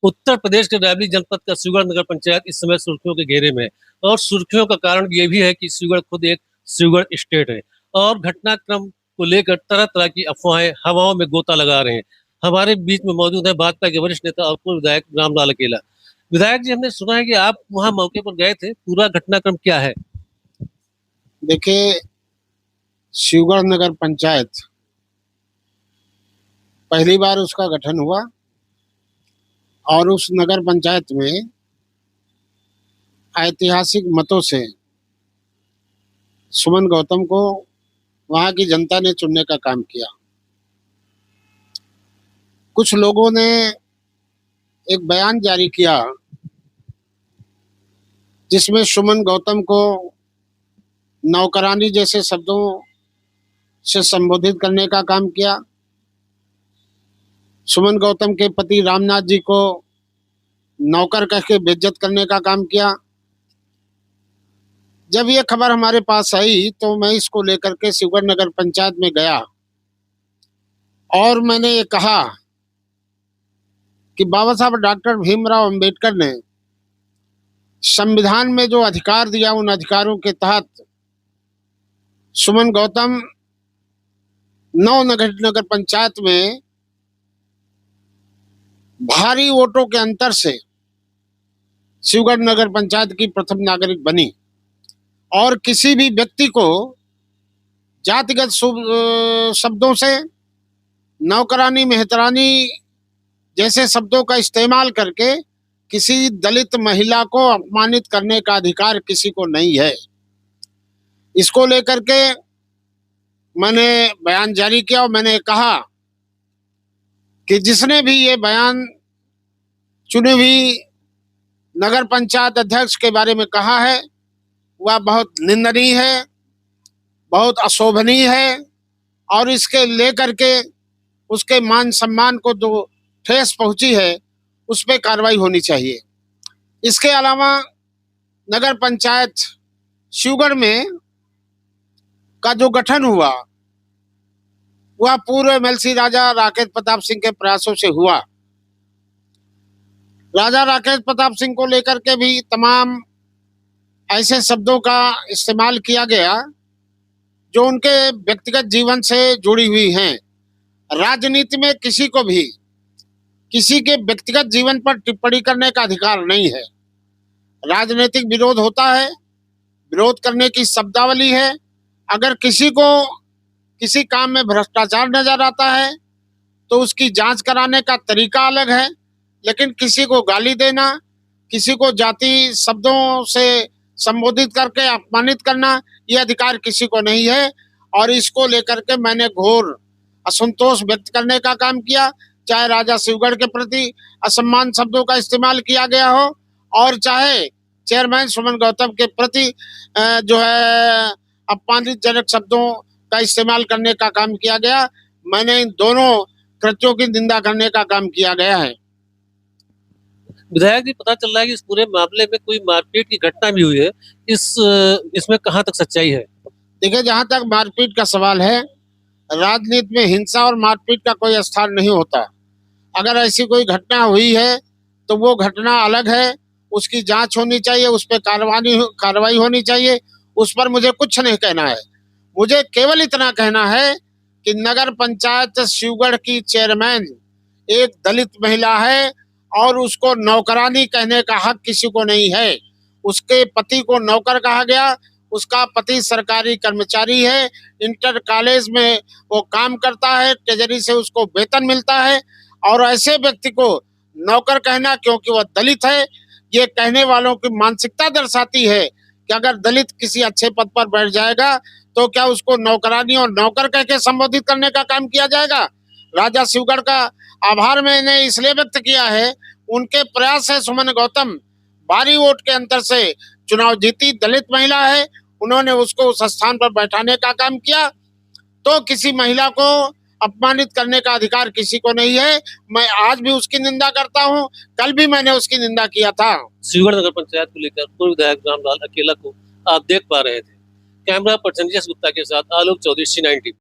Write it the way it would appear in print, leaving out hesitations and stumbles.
उत्तर प्रदेश के रायबरेली जनपद का शिवगढ़ नगर पंचायत इस समय सुर्खियों के घेरे में है। और सुर्खियों का कारण ये भी है कि शिवगढ़ खुद एक शिवगढ़ स्टेट है और घटनाक्रम को लेकर तरह तरह की अफवाहें हवाओं में गोता लगा रहे हैं। हमारे बीच में मौजूद है भाजपा के वरिष्ठ नेता और पूर्व विधायक रामलाल अकेला। विधायक जी, हमने सुना है कि आप वहां मौके पर गए थे, पूरा घटनाक्रम क्या है? देखिए, शिवगढ़ नगर पंचायत पहली बार उसका गठन हुआ और उस नगर पंचायत में ऐतिहासिक मतों से सुमन गौतम को वहां की जनता ने चुनने का काम किया। कुछ लोगों ने एक बयान जारी किया जिसमें सुमन गौतम को नौकरानी जैसे शब्दों से संबोधित करने का काम किया। सुमन गौतम के पति रामनाथ जी को नौकर कह के बेइज्जत करने का काम किया। जब ये खबर हमारे पास आई तो मैं इसको लेकर के शिवगढ़ नगर पंचायत में गया और मैंने ये कहा कि बाबा साहब डॉक्टर भीमराव अंबेडकर ने संविधान में जो अधिकार दिया, उन अधिकारों के तहत सुमन गौतम नगर पंचायत में भारी वोटों के अंतर से शिवगढ़ नगर पंचायत की प्रथम नागरिक बनी और किसी भी व्यक्ति को जातिगत शब्दों से, नौकरानी, मेहतरानी जैसे शब्दों का इस्तेमाल करके किसी दलित महिला को अपमानित करने का अधिकार किसी को नहीं है। इसको लेकर के मैंने बयान जारी किया और मैंने कहा कि जिसने भी ये बयान चुनी हुई नगर पंचायत अध्यक्ष के बारे में कहा है वह बहुत निंदनीय है, बहुत अशोभनीय है और इसके लेकर के उसके मान सम्मान को जो ठेस पहुंची है उस पर कार्रवाई होनी चाहिए। इसके अलावा नगर पंचायत शिवगढ़ में का जो गठन हुआ वह पूर्व एमएलसी राजा राकेश प्रताप सिंह के प्रयासों से हुआ। राजा राकेश प्रताप सिंह को लेकर के भी तमाम ऐसे शब्दों का इस्तेमाल किया गया जो उनके व्यक्तिगत जीवन से जुड़ी हुई हैं। राजनीति में किसी को भी किसी के व्यक्तिगत जीवन पर टिप्पणी करने का अधिकार नहीं है। राजनीतिक विरोध होता है, विरोध करने की शब्दावली है। अगर किसी को किसी काम में भ्रष्टाचार नजर आता है तो उसकी जांच कराने का तरीका अलग है, लेकिन किसी को गाली देना, किसी को जाति शब्दों से संबोधित करके अपमानित करना, ये अधिकार किसी को नहीं है। और इसको लेकर के मैंने घोर असंतोष व्यक्त करने का काम किया। चाहे राजा शिवगढ़ के प्रति असम्मान शब्दों का इस्तेमाल किया गया हो और चाहे चेयरमैन सुमन गौतम के प्रति जो है अपमानजनक शब्दों का इस्तेमाल करने का काम किया गया। मैंने इन दोनों कृत्यों की निंदा करने का काम किया गया है। विधायक जी, पता चल रहा है कि इस पूरे मामले में कोई मारपीट की घटना भी हुई है। इसमें कहाँ तक सच्चाई है? देखिए, जहाँ तक मारपीट का सवाल है, राजनीति में हिंसा और मारपीट का कोई स्थान नहीं होता। अगर ऐसी कोई घटना हुई है तो वो घटना अलग है, उसकी जांच होनी चाहिए, उस पर कार्रवाई होनी चाहिए। उस पर मुझे कुछ नहीं कहना है। मुझे केवल इतना कहना है कि नगर पंचायत शिवगढ़ की चेयरमैन एक दलित महिला है और उसको नौकरानी कहने का हक किसी को नहीं है। उसके पति को नौकर कहा गया, उसका पति सरकारी कर्मचारी है, इंटर कॉलेज में वो काम करता है, ट्रेजरी से उसको वेतन मिलता है और ऐसे व्यक्ति को नौकर कहना क्योंकि वह दलित है, ये कहने वालों की मानसिकता दर्शाती है कि अगर दलित किसी अच्छे पद पर बैठ जाएगा तो क्या उसको नौकरानी और नौकर कह के संबोधित करने का काम किया जाएगा। राजा शिवगढ़ का आभार मैंने इसलिए व्यक्त किया है, उनके प्रयास है सुमन गौतम भारी वोट के अंतर से चुनाव जीती, दलित महिला है, उन्होंने उसको उस स्थान पर बैठाने का काम किया। तो किसी महिला को अपमानित करने का अधिकार किसी को नहीं है। मैं आज भी उसकी निंदा करता हूं, कल भी मैंने उसकी निंदा किया था। शिवगढ़ नगर पंचायत को लेकर पूर्व विधायक रामलाल अकेला को आप देख पा रहे थे। कैमरा पर्सन यश गुप्ता के साथ आलोक चौधरी, C9 टीवी।